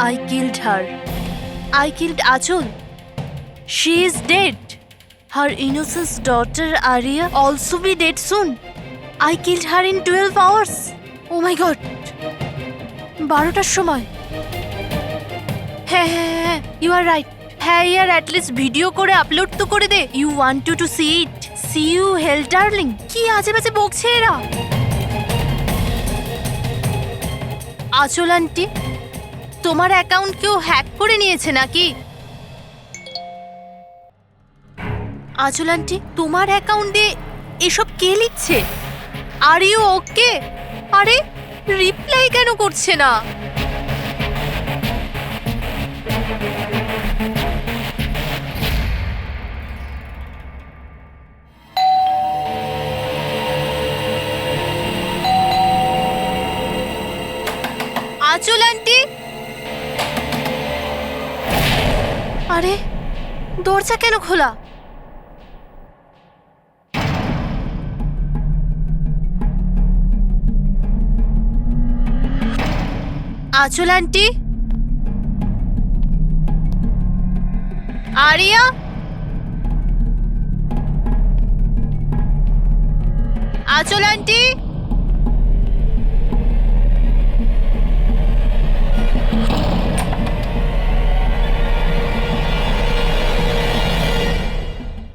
I killed her. I killed Achul. She is dead. Her innocent daughter Arya also be dead soon. I killed her in 12 hours. Oh my god. 12টার সময়। হ্যাঁ, you are right. হ্যাঁ ইয়ার at least video করে upload তো করে দে। You want to see it. See you hell darling. কি আজে বাজে বকছে এরা। আচল আন্টি, তোমার অ্যাকাউন্ট কেউ হ্যাক করে নিয়েছে নাকি? আচল আন্টি, তোমার অ্যাকাউন্টে এসব কে লিখছে? Are you okay? আরে রিপ্লাই কেন করছে না? আচল আন্টি, আরে দরজা কেন খোলা? আচল আন্টি, আরিয়া, আচল আন্টি,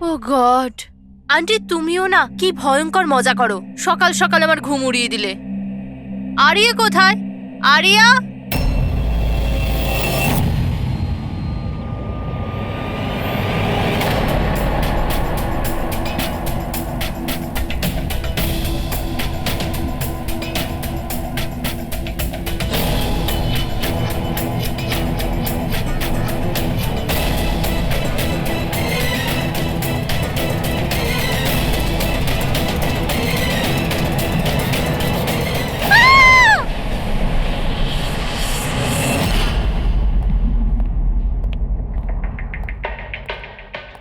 ও গড, আন্টি তুমিও না কি ভয়ঙ্কর মজা করো। সকাল সকাল আমার ঘুম উড়িয়ে দিলে। আরিয়া কোথায়? আরিয়া,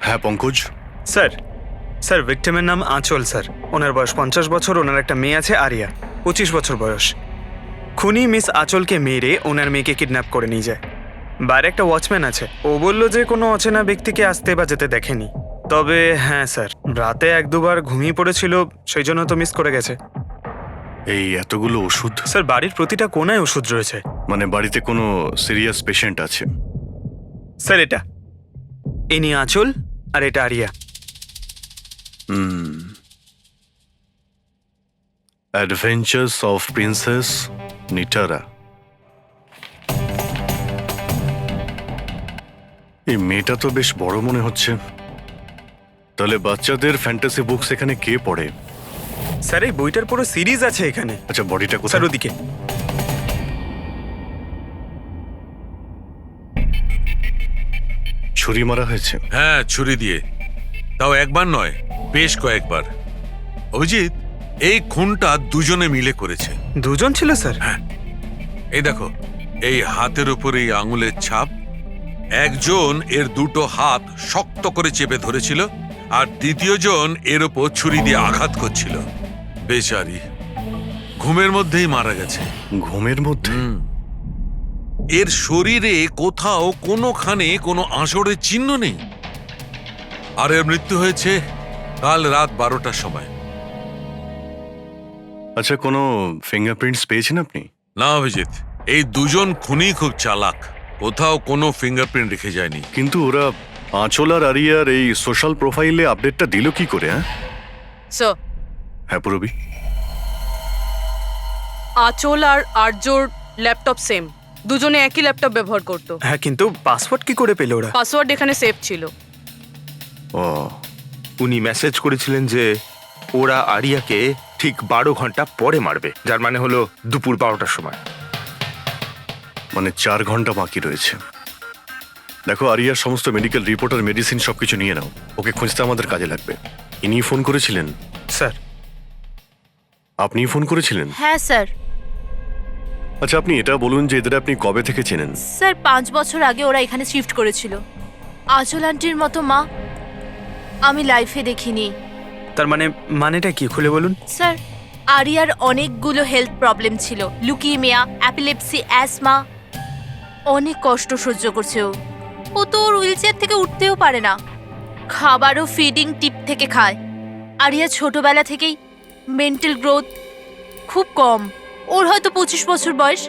হ্যাঁ পঙ্কজ। স্যার ভিক্টিমের নাম আঁচল স্যার। ওনার বয়স 50 বছর। ওনার একটা মেয়ে আছে আরিয়া, 25 বছর বয়স। খুনি মিস আঁচলকে মেরে ওনার মেয়েকে কিডন্যাপ করে নিয়ে যায়। বাইরে একটা ওয়াচম্যান আছে, ও বলল যে কোনো অচেনা ব্যক্তিকে আসতে বা যেতে দেখেনি। তবে হ্যাঁ স্যার, রাতে 1-2বার ঘুমিয়ে পড়েছিল, সেই জন্য তো মিস করে গেছে। এই এতগুলো ওষুধ? স্যার বাড়ির প্রতিটা কোনায় ওষুধ রয়েছে। মানে বাড়িতে কোনো সিরিয়াস পেশেন্ট আছে? স্যার এটা ইনি আঁচল আর এটা Aariya. Adventures of princess Nitara. এই মেয়েটা তো বেশ বড় মনে হচ্ছে। তাহলে বাচ্চাদের ফ্যান্টাসি বুকস এখানে কে পড়ে? স্যার এই বইটার পুরো সিরিজ আছে এখানে। আচ্ছা বডিটা স্যার কোথায়? ওদিকে। ছুরি মারা হয়েছে? হ্যাঁ, ছুরি দিয়ে। তাও একবার নয়, বেশ কয়েকবার। অভিজিৎ, এই খুনটা দুজনে মিলে করেছে। দুজন ছিল স্যার? হ্যাঁ, এই দেখো, এই হাতের উপর এই আঙুলের ছাপ। একজন এর দুটো হাত শক্ত করে চেপে ধরেছিল, আর দ্বিতীয় জন এর উপর ছুরি দিয়ে আঘাত করছিল। বেচারি ঘুমের মধ্যেই মারা গেছে। ঘুমের মধ্যে? এর শরীরে কোথাও কোনোখানে কোনো আঁচড়ের চিহ্ন নেই। আর এর মৃত্যু হয়েছে কাল রাত 12টার সময়। আচ্ছা কোনো ফিঙ্গারপ্রিন্টস পেয়েছেন আপনি? না অভিজিৎ, এই দুজন খুনি খুব চালাক, কোথাও কোনো ফিঙ্গারপ্রিন্ট রেখে যায়নি। কিন্তু ওরা আঁচল আর আরিয়ার এই সোশ্যাল প্রোফাইলে আপডেটটা দিল কি করে? স্যার, হ্যাঁ পুরবি। আঁচল আর আর্যর ল্যাপটপ সেম, দুজনে একই ল্যাপটপ ব্যবহার করতো। হ্যাঁ, কিন্তু পাসওয়ার্ড কি করে পেল ওরা? পাসওয়ার্ড এখানে সেভ ছিল। ও, উনি মেসেজ করেছিলেন যে ওরা আরিয়াকে ঠিক 12 ঘন্টা পরে মারবে, যার মানে হলো দুপুর 12টার সময়। মানে 4 ঘন্টা বাকি রয়েছে। দেখো আরিয়ার সমস্ত মেডিকেল রিপোর্ট আর মেডিসিন সবকিছু নিয়ে নাও, ওকে খুঁজতে আমাদের কাজে লাগবে। ইনি ফোন করেছিলেন? স্যার আপনি ফোন করেছিলেন? হ্যাঁ স্যার। আচ্ছা আপনি এটা বলুন যে এদের আপনি কবে থেকে চেনেন? স্যার 5 বছর আগে ওরা এখানে শিফট করেছিল। আঁচল আন্টির মতো মা আমি লাইফে দেখিনি। তার মানেটা কি খুলে বলুন? স্যার আরিয়ার অনেকগুলো হেলথ প্রবলেম ছিল, লুকিমিয়া, অ্যাপিলেপসি, অ্যাসমা। অনেক কষ্ট সহ্য করছে ও তো ওর হুইলচেয়ার থেকে উঠতেও পারে না, খাবারও ফিডিং টিপ থেকে খায়। আরিয়া ছোটবেলা থেকেই মেন্টাল গ্রোথ খুব কম, ওর হয়তো 25 বছর বয়স,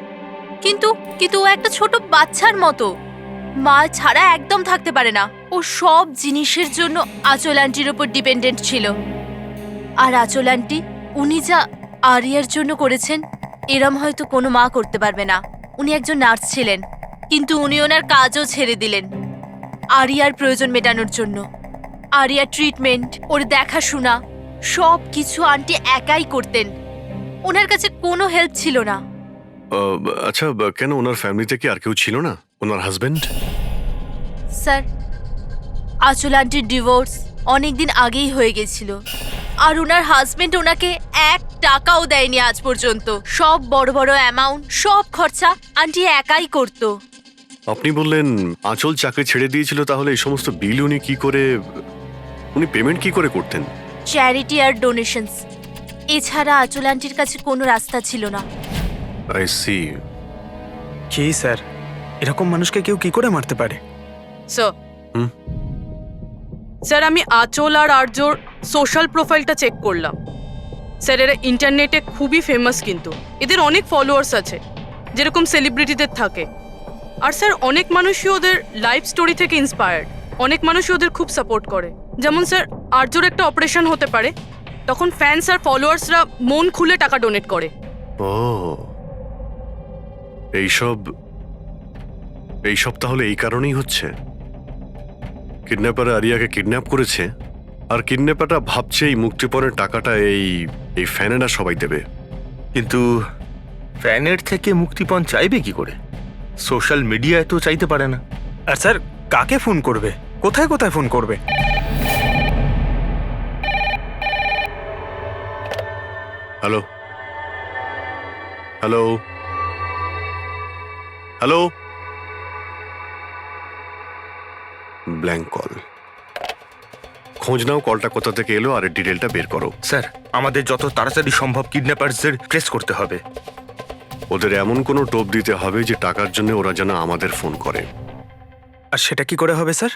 কিন্তু কিন্তু ও একটা ছোট বাচ্চার মতো, মা ছাড়া একদম থাকতে পারে না। ও সব জিনিসের জন্য আঁচল আন্টির ওপর ডিপেন্ডেন্ট ছিল। আর আঁচল আন্টি উনি যা আরিয়ার জন্য করেছেন এরম হয়তো কোনো মা করতে পারবে না। উনি একজন নার্স ছিলেন, কিন্তু উনি ওনার কাজও ছেড়ে দিলেন আরিয়ার প্রয়োজন মেটানোর জন্য। আরিয়ার ট্রিটমেন্ট, ওর দেখাশোনা সব কিছু আন্টি একাই করতেন, ওনার কাছে কোনো হেল্প ছিল না। আচ্ছা, কেন ওনার ফ্যামিলিতে কি আর কেউ ছিল না? ওনার হাজবেন্ড? স্যার, আঁচল আন্টির ডিভোর্স অনেকদিন আগেই হয়ে গেছিল, আর ওনার হাজবেন্ড ওনাকে 1 টাকাও দেয়নি আজ পর্যন্ত। সব বড় বড় অ্যামাউন্ট, সব খরচা আন্টি একাই করতো। আপনি বললেন আঁচল চাকরি ছেড়ে দিয়েছিল, তাহলে এই সমস্ত বিল উনি পেমেন্ট কি করে করতেন? চ্যারিটি আর ডোনেশনস, এছাড়া আঁচল আন্টির কাছে কোনো রাস্তা ছিল না। I C. কি স্যার, এরকম মানুষকে কেউ কি করে মারতে পারে? স্যার হুম? স্যার, আমি আঁচল আর আর্যর সোশ্যাল প্রোফাইলটা চেক করলাম। স্যার, এরা ইন্টারনেটে খুবই ফেমাস, কিন্তু এদের অনেক ফলোয়ার্স আছে, যেরকম সেলিব্রিটিদের থাকে। আর স্যার, অনেক মানুষই ওদের লাইফ স্টোরি থেকে ইন্সপায়ার্ড, অনেক মানুষই ওদের খুব সাপোর্ট করে। যেমন স্যার, আর্যর একটা অপারেশন হতে পারে, তখন ফ্যান্স আর ফলোয়ার্সরা মন খুলে টাকা ডোনেট করে। ও, এইসব তাহলে এই কারণেই হচ্ছে। কিডন্যাপার আরিয়াকে কিডন্যাপ করেছে, আর কিডন্যাপারটা ভাবছে এই মুক্তিপণের টাকাটা এই ফ্যানেরা সবাই দেবে। কিন্তু ফ্যানের থেকে মুক্তিপণ চাইবে কি করে? সোশ্যাল মিডিয়ায় তো চাইতে পারে না। আর স্যার, কাকে ফোন করবে, কোথায় কোথায় ফোন করবে? Hello hello hello, blank call. খোঁজ নাও কলটা কোথা থেকে এলো আর এর ডিটেলটা বের করো। স্যার, আমাদের যত তাড়াতাড়ি সম্ভব কিডন্যাপারদের ট্রেস করতে হবে। ওদের এমন কোনো টোপ দিতে হবে যে টাকার জন্য ওরা যেন আমাদের ফোন করে। আর সেটা কি করে হবে স্যার?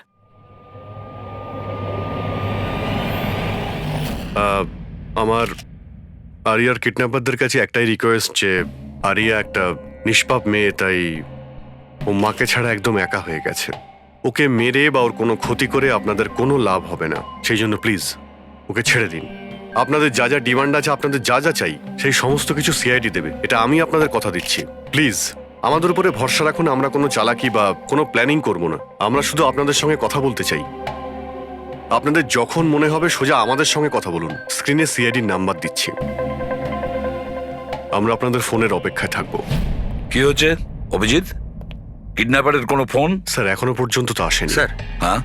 আমার আরিয়ার কিডন্যাপারদের কাছে একটাই রিকোয়েস্ট যে আরিয়া একটা নিষ্পাপ মেয়ে, তাই ও মাকে ছাড়া একদম একা হয়ে গেছে। ওকে মেরে বা ওর কোনো ক্ষতি করে আপনাদের কোনো লাভ হবে না, সেই জন্য প্লিজ ওকে ছেড়ে দিন। আপনাদের যা যা ডিমান্ড আছে, আপনাদের যা যা চাই, সেই সমস্ত কিছু সিআইডি দেবে, এটা আমি আপনাদের কথা দিচ্ছি। প্লিজ আমাদের উপরে ভরসা রাখুন, আমরা কোনো চালাকি বা কোনো প্ল্যানিং করবো না, আমরা শুধু আপনাদের সঙ্গে কথা বলতে চাই। আপনাদের যখন মনে হবে সোজা আমাদের সঙ্গে কথা বলুন, স্ক্রিনে সিআইডির নাম্বার দিচ্ছি, আমরা আপনাদের ফোনের অপেক্ষায় থাকবো। কি হচ্ছে অভিজিৎ? কিডন্যাপারের কোনো ফোন? স্যার, এখনো পর্যন্ত তো আসেনি। স্যার, হ্যাঁ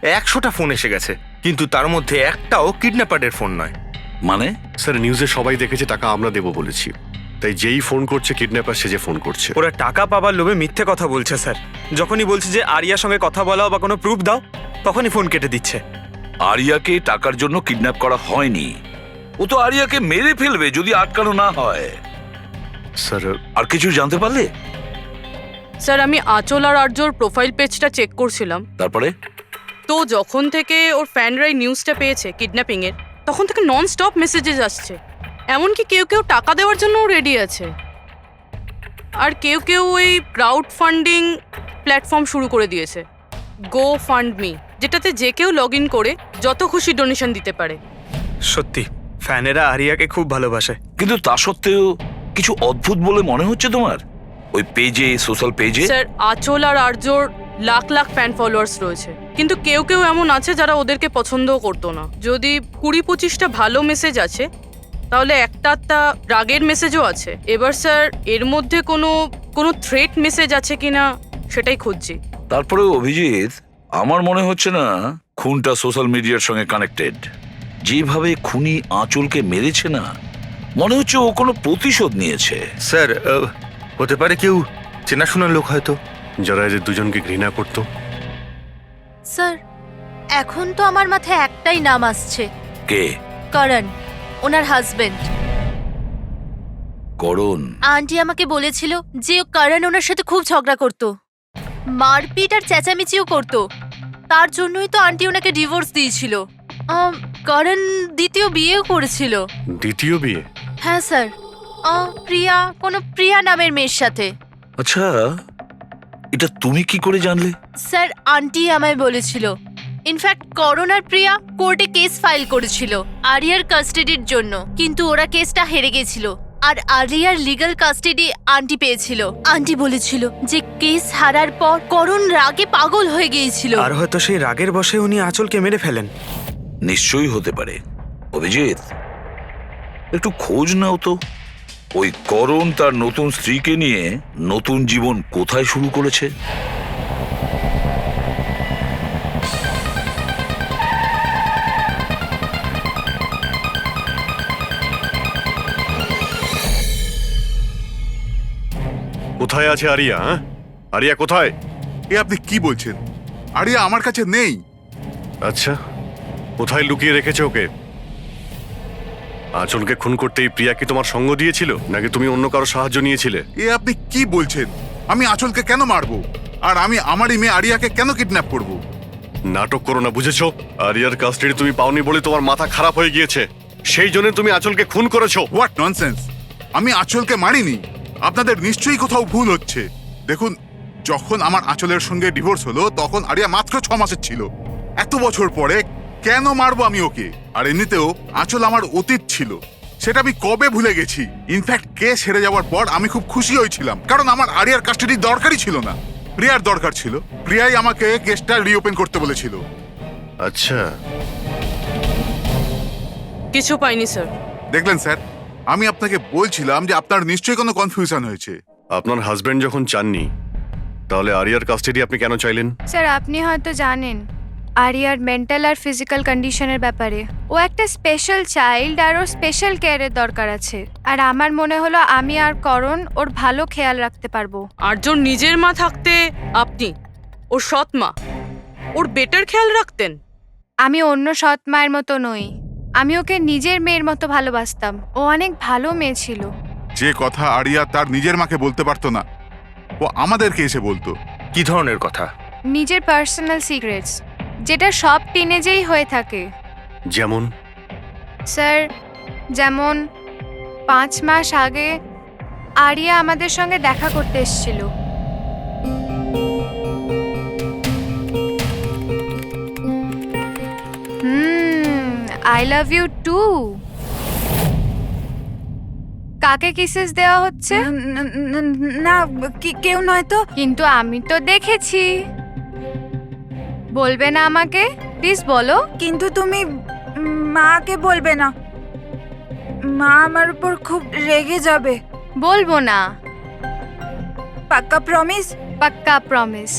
100টা ফোন এসে গেছে, কিন্তু তার মধ্যে একটাও কিডন্যাপারের ফোন নয়। মানে? স্যার, নিউজে সবাই দেখেছে টাকা আমরা দেবো বলেছি, তাই যেই ফোন করছে কিডন্যাপার সেজে ফোন করছে। ওরা টাকা পাবার লোভে মিথ্যে কথা বলছে স্যার। যখনই বলছে যে আরিয়ার সঙ্গে কথা বলাও বা কোনো প্রুফ দাও, তখনই ফোন কেটে দিচ্ছে। আরিয়াকে টাকার জন্য কিডন্যাপ করা হয়নি, ও তো আরিয়াকে মেরে ফেলবে যদি আটকানো না হয়। স্যার, আর কিছু জানতে পারলে? স্যার, আমি আঁচল আর আর্যর প্রোফাইল পেজটা চেক করছিলাম, তারপরে? তো যখন থেকে ওর ফ্যানরাই নিউজটা পেয়েছে কিডন্যাপিং এর, তখন থেকে নন স্টপ মেসেজেস আসছে। এমনকি কেউ কেউ টাকা দেওয়ার জন্যও রেডি আছে, আর কেউ কেউ ওই ক্রাউড ফান্ডিং প্ল্যাটফর্ম শুরু করে দিয়েছে, গো ফান্ড মি, যেটাতে যে কেউ লগ ইন করে যত খুশি ডোনেশন দিতে পারে। সত্যি ফ্যানেরা আরিয়াকে খুব ভালোবাসে। কিন্তু তা সত্ত্বেও কিছু অদ্ভুত বলে মনে হচ্ছে তোমার ওই পেজে, সোশ্যাল পেজে? স্যার, আঁচল আর আর্যর লাখ লাখ ফ্যান ফলোয়ার্স রয়েছে, কিন্তু কেউ কেউ এমন আছে যারা ওদেরকে পছন্দও করতো না। যদি 20-25টা ভালো মেসেজ আছে, তাহলে একটা রাগের মেসেজও আছে। এবার স্যার, এর মধ্যে কোনো থ্রেট মেসেজ আছে কিনা সেটাই খুঁজছি। তারপরে অভিজিৎ, আমার মনে হচ্ছে না খুনটা সোশ্যাল মিডিয়ার সঙ্গে কানেক্টেড। যেভাবে খুনি আঁচলকে মেরেছে না, মনে হচ্ছে ও কোনো প্রতিশোধ নিয়েছে। স্যার, হতে পারে কেউ চেনাশোনা লোক হয়তো, যারা এদের দুজনকে ঘৃণা করতো। স্যার, এখন তো আমার মাথায় একটাই নাম আসছে, কে? করণ, ওনার হাজবেন্ড। করণ? আন্টি আমাকে বলেছিল যে করণ ওনার সাথে খুব ঝগড়া করতো। মারপিট আর চেঁচামেচিও করতো। তার জন্যই তো আন্টি ওনাকে ডিভোর্স দিয়েছিল। করণ দ্বিতীয় বিয়েও করেছিল। দ্বিতীয় বিয়ে? হ্যাঁ স্যার, প্রিয়া নামের মেয়ের সাথে। আচ্ছা, এটা তুমি কি করে জানলে? স্যার, আন্টি আমায় বলেছিল। ইনফ্যাক্ট করণ আর প্রিয়া কোর্টে কেস ফাইল করেছিল আরিয়ার কাস্টাডির জন্য, কিন্তু ওরা কেসটা হেরে গেছিল আর আরিয়ার লিগ্যাল কাস্টাডি আন্টি পেয়েছিল। আন্টি বলেছিল যে কেস হারার পর করণ রাগে পাগল হয়ে গিয়েছিল। আর হয়তো সেই রাগের বশে উনি আঁচলকে মেরে ফেলেন। নিশ্চয়ই হতে পারে। অভিজিৎ, একটু খোঁজ নাও তো, ওই করণ তার নতুন স্ত্রীকে নিয়ে নতুন জীবন কোথায় শুরু করেছে। কোথায় আছে আরিয়া? হ্যাঁ, আরিয়া কোথায়? এ আপনি কি বলছেন? আরিয়া আমার কাছে নেই। আচ্ছা, কোথায় লুকিয়ে রেখেছে ওকে? আঁচলকে খুন করতে এই প্রিয়া কি তোমার সঙ্গ দিয়েছিল, নাকি তুমি অন্য কারো সাহায্য নিয়েছিলে? এ আপনি কি বলছেন? আমি আঁচলকে কেন মারবো? আর আমি আমারই মেয়ে আরিয়াকে কেন কিডন্যাপ করব? নাটক করো না, বুঝেছো? আরিয়ার কাস্টাডি তুমি পাওনি বলে তোমার মাথা খারাপ হয়ে গিয়েছে, সেই জন্য তুমি আঁচলকে খুন করেছো। What nonsense! আমি আঁচলকে মারিনি। আপনাদের নিশ্চয়ই কোথাও ভুল হচ্ছে। দেখুন, যখন আমার আঁচলের সঙ্গে ডিভোর্স হলো তখন আরিয়া মাত্র 6 মাসের ছিল। এত বছর পরে কেন মারবো আমি ওকে? আর এমনিতেও আঁচল আমার অতীত ছিল, সেটা আমি কবে ভুলে গেছি। ইনফ্যাক্ট কেস হেরে যাওয়ার পর আমি খুব খুশি হয়েছিলাম, কারণ আমার আরিয়ার কাস্টাডি দরকারই ছিল না, প্রিয়ার দরকার ছিল। প্রিয়াই আমাকে কেসটা রিওপেন করতে বলেছিল। আচ্ছা, কিছু পাইনি স্যার। দেখলেন স্যার, আমি আপনাকে বলছিলাম যে আপনার নিশ্চয়ই কোনো কনফিউশন হয়েছে। আপনার হাজবেন্ড যখন চাননি, তাহলে আরিয়ার কাস্টাডি আপনি কেন চাইলেন? স্যার, আপনি হয়তো জানেন আরিয়ার মেন্টাল আর ফিজিক্যাল কন্ডিশনের ব্যাপারে। ও একটা স্পেশাল চাইল্ড আর ওর স্পেশাল কেয়ারের দরকার আছে। আর আমার মনে হলো আমি আর করণ ওর ভালো খেয়াল রাখতে পারবো। আর্যর নিজের মা থাকতে আপনি ওর সৎ মা, ওর বেটার খেয়াল রাখতেন। আমি অন্য সৎ মায়ের মতো নই, আমি ওকে নিজের মেয়ের মতো ভালোবাসতাম। ও অনেক ভালো মেয়ে ছিল। যে কথা আরিয়া তার নিজের মাকে বলতে পারতো না, ও আমাদেরকে এসে বলতো। কি ধরনের কথা? নিজের পার্সোনাল সিক্রেটস, যেটা সব টিনেজেই হয়ে থাকে। যেমন? স্যার, যেমন 5 মাস আগে আরিয়া আমাদের সঙ্গে দেখা করতে এসেছিল। I love you too. কাকে কিসেস দেওয়া হচ্ছে? না, কেউ নয় তো। কিন্তু আমি তো দেখেছি। বলবে না আমাকে? প্লিজ বলো। কিন্তু তুমি মাকে বলবে না, মা আমার উপর খুব রেগে যাবে। বলবো না। পাক্কা প্রমিস? পাক্কা প্রমিস।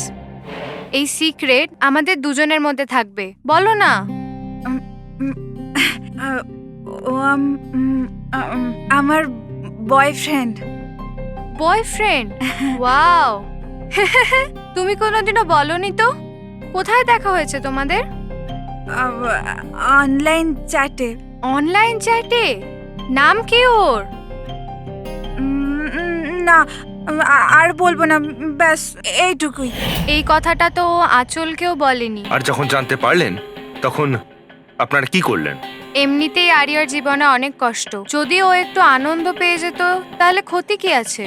এই সিক্রেট আমাদের দুজনের মধ্যে থাকবে। বলো না। ও আমার বয়ফ্রেন্ড। বয়ফ্রেন্ড? ওয়াও। তুমি কোনোদিনও বলনি তো। কোথায় দেখা হয়েছে তোমাদের? অনলাইন চ্যাটে। অনলাইন চ্যাটে? নাম কি ওর? না, আর বলবো না, ব্যাস এইটুকুই। এই কথাটা তো ও আঁচলকেও বলেনি। আর যখন জানতে পারলেন তখন আপনারা কি করলেন? এমনিতেই আরিয়ার জীবনে অনেক কষ্ট। যদি ও একটু আনন্দ পেয়ে যেত তাহলে ক্ষতি কি আছে?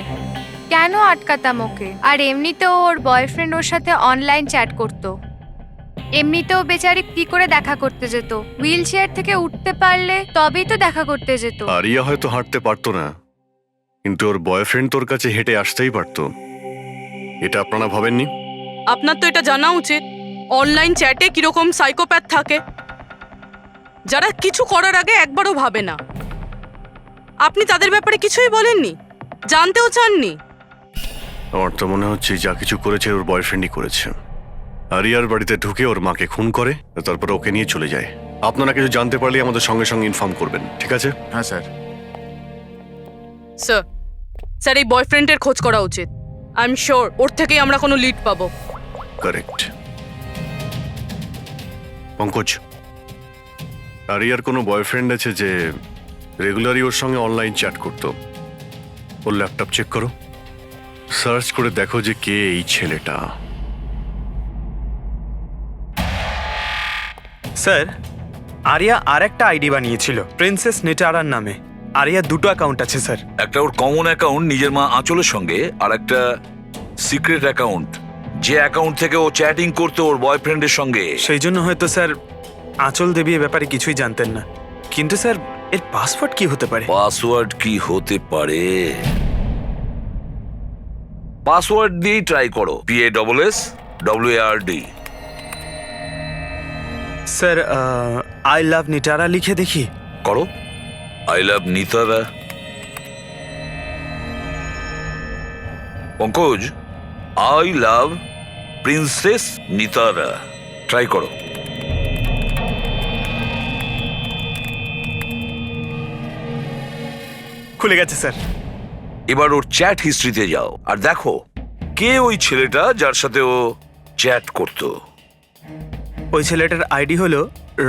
কেন আটকাতাম ওকে? আর এমনিতেও ওর বয়ফ্রেন্ড ওর সাথে অনলাইন চ্যাট করতো। এমনিতেও বেচারি কি করে দেখা করতে যেত? হুইল চেয়ার থেকে উঠতে পারলে তবেই তো দেখা করতে যেত। আরিয়া হয়তো হাঁটতে পারতো না, কিন্তু ওর বয়ফ্রেন্ড তোর কাছে হেঁটে আসতেই পারতো। এটা আপনারা ভাবেননি? আপনার তো এটা জানা উচিত অনলাইন চ্যাটে কিরকম সাইকোপ্যাথ থাকে, যারা কিছু করার আগে একবারও ভাবে না। আপনি তাদের ব্যাপারে কিছুই বলেননি, জানতেও চাননি। আমার তো মনে হচ্ছে যা কিছু করেছে ওর বয়ফ্রেন্ডই করেছে। আরিয়ার বাড়িতে ঢুকে ওর মাকে খুন করে, তারপর ওকে নিয়ে চলে যায়। আপনারা কিছু জানতে পারলে আমাদের সঙ্গে সঙ্গে ইনফর্ম করবেন, ঠিক আছে? হ্যাঁ স্যার। স্যার, স্যার এই বয়ফ্রেন্ডের খোঁজ করা উচিত। আই এম শিওর ওর থেকেই আমরা কোনো লিড পাবো। কারেক্ট। পঙ্কজ, আরিয়ার কোনো বয়ফ্রেন্ড আছে যে রেগুলারই ওর সঙ্গে অনলাইন চ্যাট করতো? ওর ল্যাপটপ চেক করো, সার্চ করে দেখো যে কে এই ছেলেটা। স্যার আরিয়া আর একটা আইডি বানিয়েছিল প্রিন্সেস নিটারার নামে। আরিয়ার দুটো অ্যাকাউন্ট আছে স্যার। একটা ওর কমন অ্যাকাউন্ট নিজের মা আঁচলের সঙ্গে, আর একটা সিক্রেট অ্যাকাউন্ট, যে অ্যাকাউন্ট থেকে ও চ্যাটিং করতো ওর বয়ফ্রেন্ডের সঙ্গে। সেই জন্য হয়তো স্যার আঁচল দেবী এ ব্যাপারে কিছুই জানতেন না। কিন্তু স্যার এর পাসওয়ার্ড কি হতে পারে? পাসওয়ার্ড কি হতে পারে? পাসওয়ার্ড দিয়েই ট্রাই করো, PASSWARD। Sir I love Nitara লিখে দেখি। করো, I love Nitara. Pankaj, I love princess Nitara, try করো। খুলে গেছে স্যার। এবার ওর চ্যাট হিস্ট্রিতে যাও আর দেখো কে ওই ছেলেটা যার সাথে ও চ্যাট করতো। ওই ছেলেটার আইডি হলো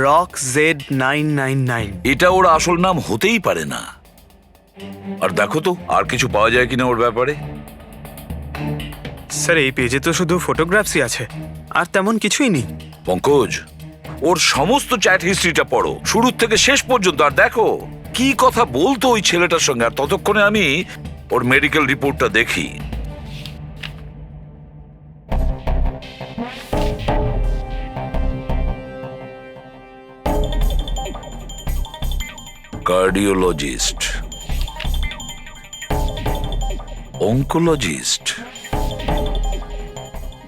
RockZ999। এটা ওর আসল নাম হতেই পারে না। আর দেখো তো আর কিছু পাওয়া যায় কিনা ওর ব্যাপারে। স্যার এই পেজে তো শুধু ফটোগ্রাফসই আছে, আর তেমন কিছুই নেই। পঙ্কজ, ওর সমস্ত চ্যাট হিস্ট্রিটা পড়ো শুরু থেকে শেষ পর্যন্ত, আর দেখো কি কথা বলতো ওই ছেলেটার সঙ্গে। আর ততক্ষণে আমি ওর মেডিকেল রিপোর্টটা দেখি। Cardiologist, oncologist,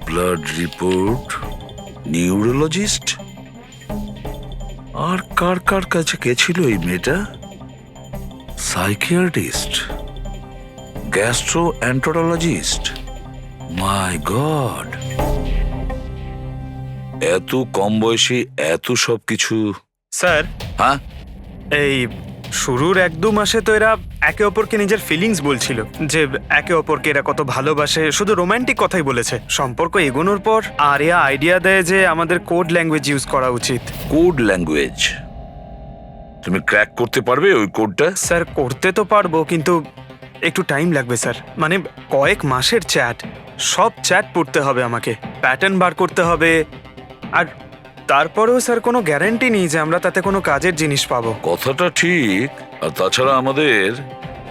blood report, neurologist. আর কার কার কাছে গেছিল এই মেয়েটা? Psychiatrist, gastroenterologist. মাই গড, এত কম বয়সে এত সব কিছু। স্যার হ্যাঁ, এই শুরুর 1-2 মাসে তো এরা একে অপরকে নিজের ফিলিংস বলছিল, যে একে অপরকে এরা কত ভালোবাসে, শুধু রোমান্টিক কথাই বলেছে। সম্পর্ক এগোনোর পর আরিয়া আইডিয়া দেয় যে আমাদের কোড ল্যাঙ্গুয়েজ ইউজ করা উচিত। Code language? তুমি ক্র্যাক করতে পারবে ওই কোডটা? স্যার করতে তো পারবো, কিন্তু একটু টাইম লাগবে স্যার। মানে কয়েক মাসের চ্যাট, সব চ্যাট পড়তে হবে আমাকে, প্যাটার্ন বার করতে হবে। আর তারপরেও স্যার কোনো গ্যারান্টি নেই যে আমরা তাতে কোনো কাজের জিনিস পাবো। কথাটা ঠিক। আর তাছাড়া আমাদের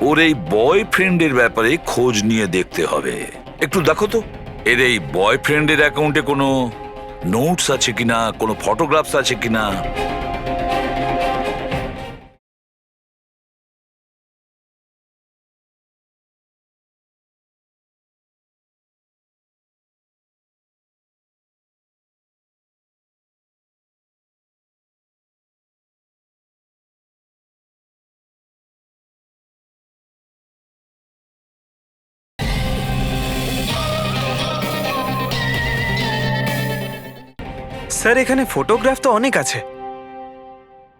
ওর এই বয়ফ্রেন্ডের ব্যাপারে খোঁজ নিয়ে দেখতে হবে। একটু দেখো তো এর এই বয়ফ্রেন্ডের অ্যাকাউন্টে কোনো নোটস আছে কিনা, কোনো ফটোগ্রাফস আছে কিনা। স্যার এখানে ফটোগ্রাফ তো অনেক আছে,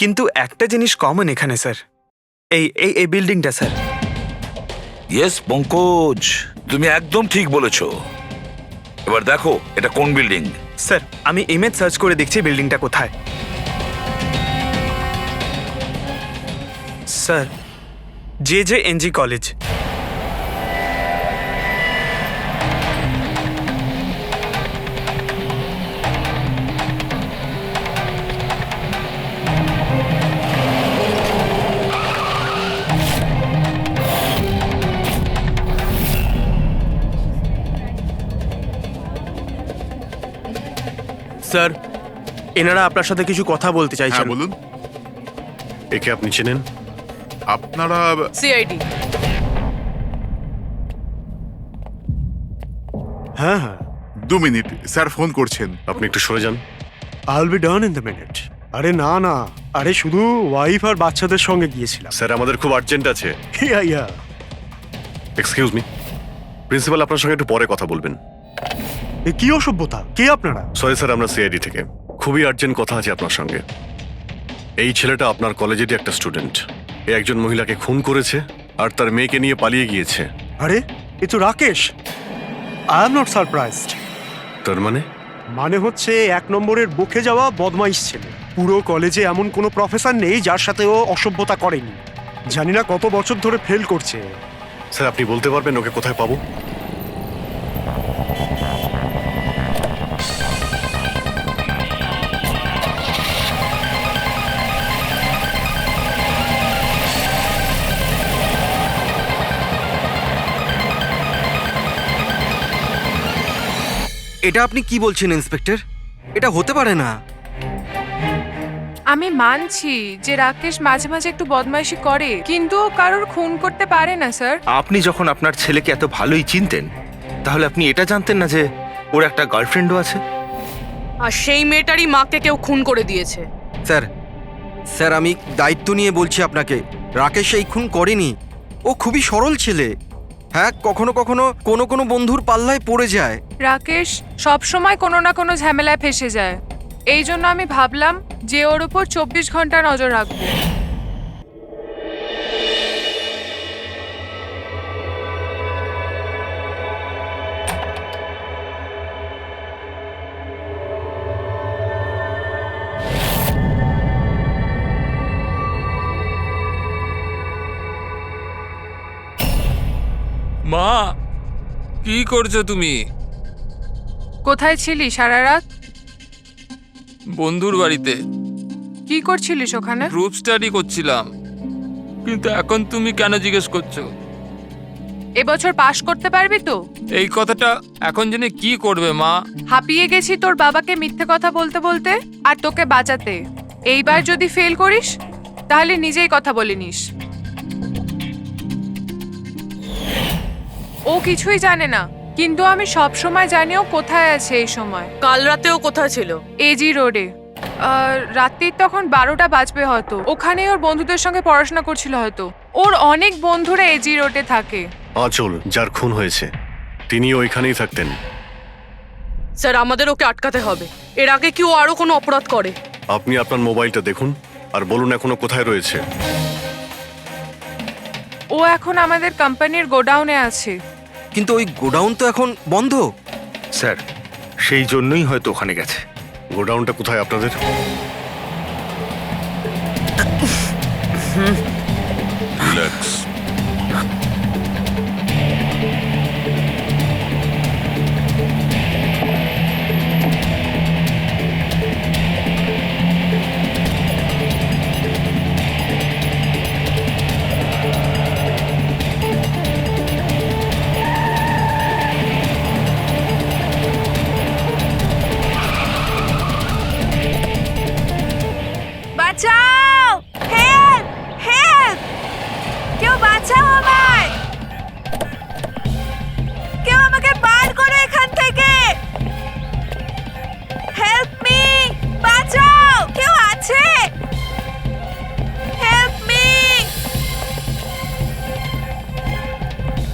কিন্তু একটা জিনিস কমন এখানে স্যার, এই এই এই বিল্ডিংটা স্যার। ইয়েস পঙ্কজ, তুমি একদম ঠিক বলেছো। এবার দেখো এটা কোন বিল্ডিং। স্যার আমি ইমেজ সার্চ করে দেখছি বিল্ডিংটা কোথায়। Sir JJNG college. স্যার এনারা আপনার সাথে কিছু কথা বলতে চাইছেন। হ্যাঁ বলুন। একে আপনি চেনেন? আপনারা সিআইডি। হ্যাঁ হ্যাঁ, 2 মিনিট, স্যার ফোন করছেন। আপনি একটু সরে যান। আইল be done in the minute. আরে না না, আরে শুধু ওয়াইফ আর বাচ্চাদের সঙ্গে গিয়েছিলাম। স্যার আমাদের খুব আর্জেন্ট আছে। ইয়া ইয়া। এক্সকিউজ মি, প্রিন্সিপাল আপনার সঙ্গে একটু পরে কথা বলবেন। এ কি অসভ্যতা! কে আপনারা? সরি স্যার, আমরা সিআইডি থেকে। খুবই আর্জেন্ট কথা আছে আপনার সঙ্গে। এই ছেলেটা আপনার কলেজেরই একটা স্টুডেন্ট। এ একজন মহিলাকে খুন করেছে আর তার মেয়েকে নিয়ে পালিয়ে গিয়েছে। আরে এ তো Rakesh. I am not surprised. তার মানে হচ্ছে 1 নম্বরের বকে যাওয়া বদমাইশ ছেলে। পুরো কলেজে এমন কোনো প্রফেসর নেই যার সাথে ও অসভ্যতা করেনি। জানি না কত বছর ধরে ফেল করছে। স্যার আপনি বলতে পারবেন ওকে কোথায় পাবো? এটা আপনি কি বলছেন ইন্সপেক্টর? এটা হতে পারে না। আমি মানছি যে রাকেশ মাঝে মাঝে একটু বদমাইশি করে, কিন্তু ও কারোর খুন করতে পারে না স্যার। আপনি যখন আপনার ছেলেকে এত ভালোই চিনতেন, তাহলে আপনি এটা জানতেন না যে ওর একটা গার্লফ্রেন্ডও আছে? আর সেই মেয়েটারই মাকে কেউ খুন করে দিয়েছে। স্যার স্যার আমি দায়িত্ব নিয়ে বলছি আপনাকে, রাকেশ এই খুন করেনি। ও খুবই সরল ছেলে। হ্যাঁ, কখনো কখনো কোনো বন্ধুর পাল্লায় পড়ে যায়। রাকেশ সব সময় কোনো না কোনো ঝামেলায় ফেসে যায়। এই জন্য আমি ভাবলাম যে ওর উপর 24 ঘন্টা নজর রাখবো। মা, কি করছো তুমি? কোথায় ছিলি সারা রাত? বন্ধুর বাড়িতে কি করছিলিস ওখানে? গ্রুপ স্টাডি করছিলাম। কিন্তু এখন তুমি কেন জিজ্ঞেস করছো? এবছর পাশ করতে পারবি তো? এই কথাটা এখন জেনে কি করবে মা? হাঁপিয়ে গেছি তোর বাবাকে মিথ্যে কথা বলতে বলতে আর তোকে বাঁচাতে। এইবার যদি ফেল করিস তাহলে নিজেই কথা বলে নিস। ও কিছুই জানে না, কিন্তু আমি সব সময় জানি ও কোথায় আছে এই সময়। কাল রাতেও কোথায় ছিল? এজি রোডে। রাত্রির তখন 12টা বাজবে হয়তো। ওখানে ওর বন্ধুদের সঙ্গে পড়াশোনা করছিল হয়তো। ওর অনেক বন্ধুরা এজি রোডে থাকে। আঁচল যার খুন হয়েছে তিনি ওইখানেই থাকতেন। স্যার আমাদের ওকে আটকাতে হবে। এর আগে কি ও আরো কোনো অপরাধ করে? আপনি আপনার মোবাইলটা দেখুন আর বলুন এখনো কোথায় রয়েছে। ও এখন আমাদের কোম্পানির গোডাউনে আছে। কিন্তু ওই গোডাউন তো এখন বন্ধ। স্যার, সেই জন্যই হয়তো ওখানে গেছে। গোডাউনটা কোথায় আপনাদের? রিল্যাক্স। বাঁচাও! হেল্প! হেল্প! কেউ বাঁচাও আমায়! কেউ আমাকে বার করো এখান থেকে! Help me! বাঁচাও! কেউ আছে? Help me!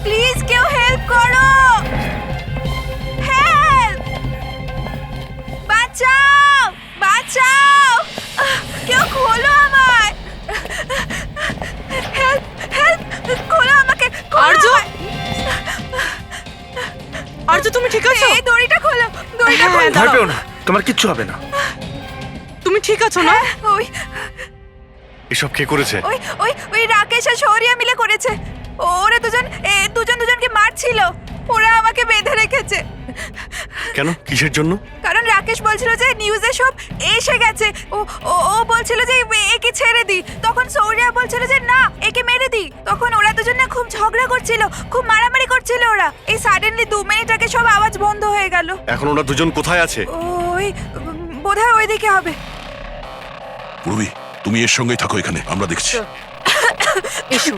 প্লিজ কেউ হেল্প করো! হেল্প! বাঁচাও! বাঁচাও! কেউ খোলো আমায়! হেল্প! হেল্প! খোলো আমাকে! আরজু! আরজু তুমি ঠিক আছো? এই দড়িটা খোলো! দড়িটা খোলো! ভয় পেও না, তোমার কিচ্ছু হবে না। তুমি ঠিক আছো না? ওই এসব কে করেছে? ওই ওই ওই রাকেশ আর শৌরিয়া মিলে করেছে। ওরা দুজনকে মারছিল। ওরা আমাকে বেঁধে রেখেছে। কেন? কিসের জন্য? কারণ রাকেশ বলছিল যে নিউজে সব এসে গেছে। ও ও ও বলছিল যে একে ছেড়ে দি। তখন শৌরিয়া বলছিল যে না, একে মেরে দি। তখন ওরা দুজন না খুব ঝগড়া করছিল, খুব মারামারি করছিল ওরা। এই সাডেনলি 2 মিনিট আগে সব আওয়াজ বন্ধ হয়ে গেল। এখন ওরা দুজন কোথায় আছে? ওই বোধহয় ওইদিকে হবে। পূর্বী, তুমি এর সঙ্গেই থাকো এখানে, আমরা দেখছি। এসো।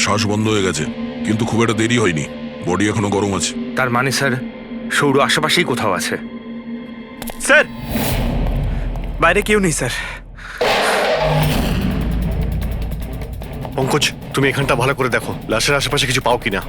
শ্বাস বন্ধ হয়ে গেছে, কিন্তু খুব একটা দেরি হয়নি। বডি এখনো গরম আছে। তার মানে স্যার, সৌর আশেপাশেই কোথাও আছে। স্যার, বাইরে কেউ নেই স্যার। পঙ্কজ, তুমি এখানটা ভালো করে দেখো, লাশের আশেপাশে কিছু পাও কিনা।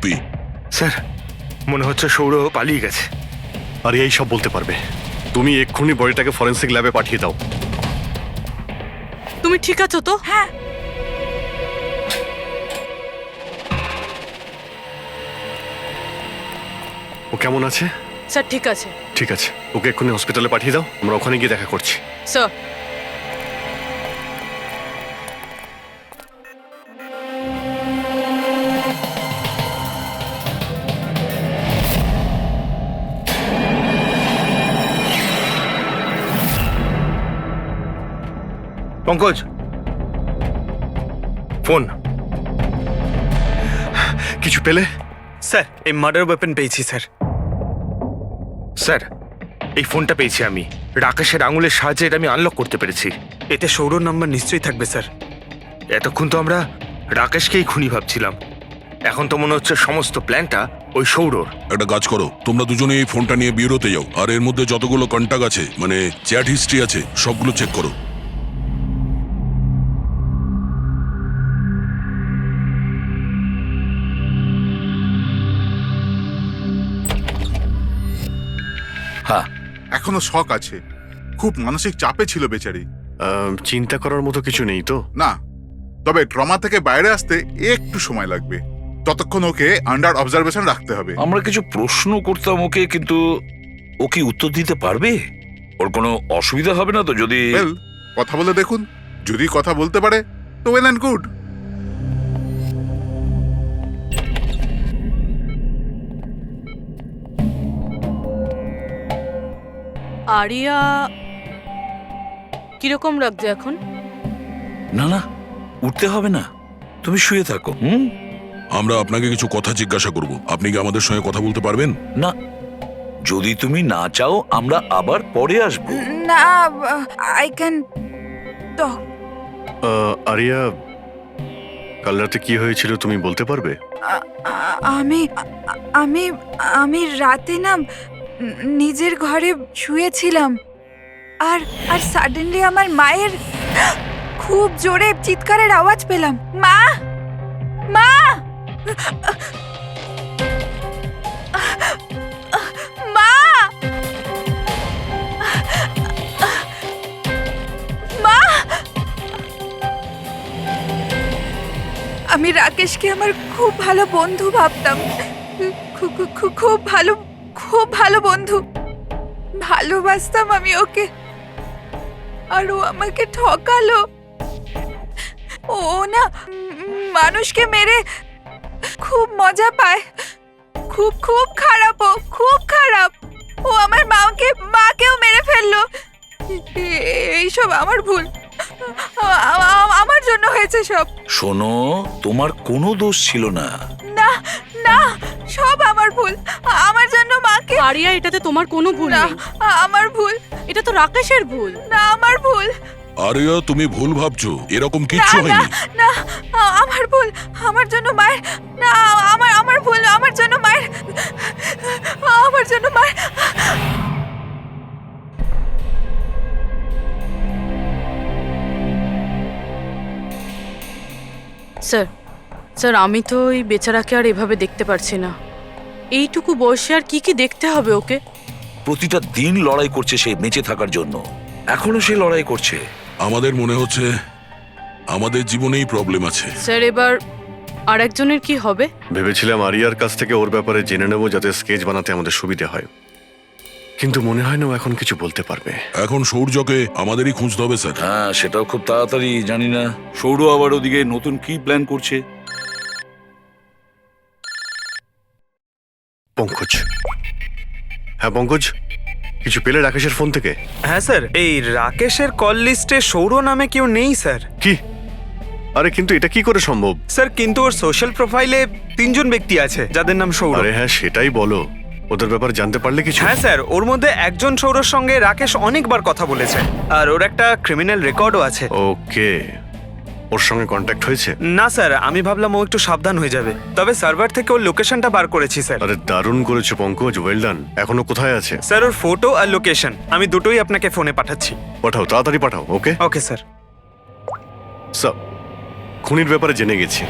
পম্পি? স্যার মনে হচ্ছে সৌরভ পালিয়ে গেছে। আরিয়া এই সব বলতে পারবে। তুমি এক্ষুনি বডিটাকে ফরেন্সিক ল্যাবে পাঠিয়ে দাও। তুমি ঠিক আছো তো? হ্যাঁ ও কেমন আছে? স্যার ঠিক আছে। ঠিক আছে, ওকে এক্ষুনি হসপিটালে পাঠিয়ে দাও, আমরা ওখানে গিয়ে দেখা করছি। Sir Pankaj phone. কিছু পেলে? স্যার এই মার্ডার ওয়েপন পেয়েছি স্যার। স্যার এই ফোনটা পেয়েছি আমি, রাকেশের আঙুলের সাহায্যে এটা আমি আনলক করতে পেরেছি। এতে সৌরভ নাম্বার নিশ্চয়ই থাকবে স্যার। এতক্ষণ তো আমরা রাকেশকেই খুনি ভাবছিলাম, এখন তো মনে হচ্ছে সমস্ত প্ল্যানটা ওই সৌরর। একটা কাজ করো, তোমরা দুজনে এই ফোনটা নিয়ে বিউরোতে যাও, আর এর মধ্যে যতগুলো কন্টাক্ট আছে, মানে চ্যাট হিস্ট্রি আছে, সবগুলো চেক করো। হ্যাঁ, এখনো শক আছে, খুব মানসিক চাপে ছিল বেচারি। চিন্তা করার মতো কিছু নেই তো? না, তবে ট্রমা থেকে বাইরে আসতে একটু সময় লাগবে, ততক্ষণ ওকে আন্ডার অবজারভেশন রাখতে হবে। আমরা কিছু প্রশ্ন করতাম ওকে, কিন্তু ও কি উত্তর দিতে পারবে? ওর কোনো অসুবিধা হবে না তো যদি? ওয়েল, কথা বলে দেখুন, যদি কথা বলতে পারে তো ওয়েল অ্যান্ড গুড। আরিয়া কিরকম লাগছে এখন? না না, উঠতে হবে না, তুমি শুয়ে থাকো। হুম, আমরা আপনাকে কিছু কথা জিজ্ঞাসা করব, আপনি কি আমাদের সঙ্গে কথা বলতে পারবেন? না, যদি তুমি না চাও আমরা আবার পরে আসবো। না, আই ক্যান টক। আরিয়া, কাল রাতে কি হয়েছিল তুমি বলতে পারবে? আমি আমি আমি রাতে না নিজের ঘরে শুয়েছিলাম, আর আর সাডেনলি আমার মায়ের খুব জোরে চিৎকারের আওয়াজ পেলাম। মা, মা, মা, মা। আমি রাকেশকে আমার খুব ভালো বন্ধু ভাবতাম, খুব ভালো বন্ধু ভালোবাসতাম আমি ওকে, আর ও আমাকে ঠকালো। ও না মানুষকে মেরে খুব মজা পায়, খুব খুব খারাপ, ও খুব খারাপ। ও আমার মাকেও মেরে ফেললো। এইসব আমার ভুল, আমার জন্য হয়েছে সব। শোনো, তোমার কোনো দোষ ছিল না। না না, সব আমার ভুল, আমার জন্য মাকে। আরিয়া, এটাতে তোমার কোনো ভুল না, নেই। আমার ভুল। এটা তো রাকেশের ভুল। না, আমার ভুল। আরিয়া, তুমি ভুল ভাবছো, এরকম না কিচ্ছু না হয়নি। না, আমার ভুল, আমার জন্য মায়ের। না, আমার ভুল, আমার জন্য মায়ের, আমার জন্য মায়ের। স্যার স্যার আমি তো ওই বেচারাকে আর এভাবে দেখতে পারছি না। এইটুকু বয়সে আর কি কি দেখতে হবে ওকে? প্রতিটা দিন লড়াই করছে সে বেঁচে থাকার জন্য, এখনো সে লড়াই করছে। আমাদের মনে হচ্ছে আমাদের জীবনেই প্রবলেম আছে। স্যার এবার আর একজনের কি হবে? ভেবেছিলাম আরিয়ার কাছ থেকে ওর ব্যাপারে জেনে নেব, যাতে স্কেচ বানাতে আমাদের সুবিধা হয়, কিন্তু মনে হয় না ও এখন কিছু বলতে পারবে। এখন সৌর্যকে আমাদেরই খুঁজতে হবে স্যার। হ্যাঁ, সেটাও খুব তাড়াতাড়ি। জানি না সৌর আবার ওদিকে নতুন কি প্ল্যান করছে। পঙ্কজ। হ্যাঁ পঙ্কজ, কিছু পেলে রাকেশের ফোন থেকে? হ্যাঁ স্যার, এই রাকেশের কল লিস্টে সৌরভ নামে কেউ নেই স্যার। কি? আরে কিন্তু এটা কি করে সম্ভব? স্যার কিন্তু ওর সোশ্যাল প্রোফাইলে 3 জন ব্যক্তি আছে যাদের নাম সৌরভ। আরে হ্যাঁ, সেটাই বলো, ওদের ব্যাপারে জানতে পারলে কিছু? হ্যাঁ স্যার, ওর মধ্যে একজন সৌরভের সঙ্গে রাকেশ অনেকবার কথা বলেছে, আর ওর একটা ক্রিমিনাল রেকর্ডও আছে। ওকে, ওর সঙ্গে কন্ট্যাক্ট হয়েছে? না স্যার, আমি ভাবলাম ও একটু সাবধান হয়ে যাবে, তবে সার্ভার থেকে ওর লোকেশনটা বার করেছি স্যার। আরে দারুণ করেছো পঙ্কজ, ওয়েল ডান। এখনো কোথায় আছে? স্যার ওর ফটো আর লোকেশন আমি দুটোই আপনাকে ফোনে পাঠাচ্ছি। পাঠাও, তাড়াতাড়ি পাঠাও। ওকে ওকে স্যার। খুনির ব্যাপারে জেনে গেছি।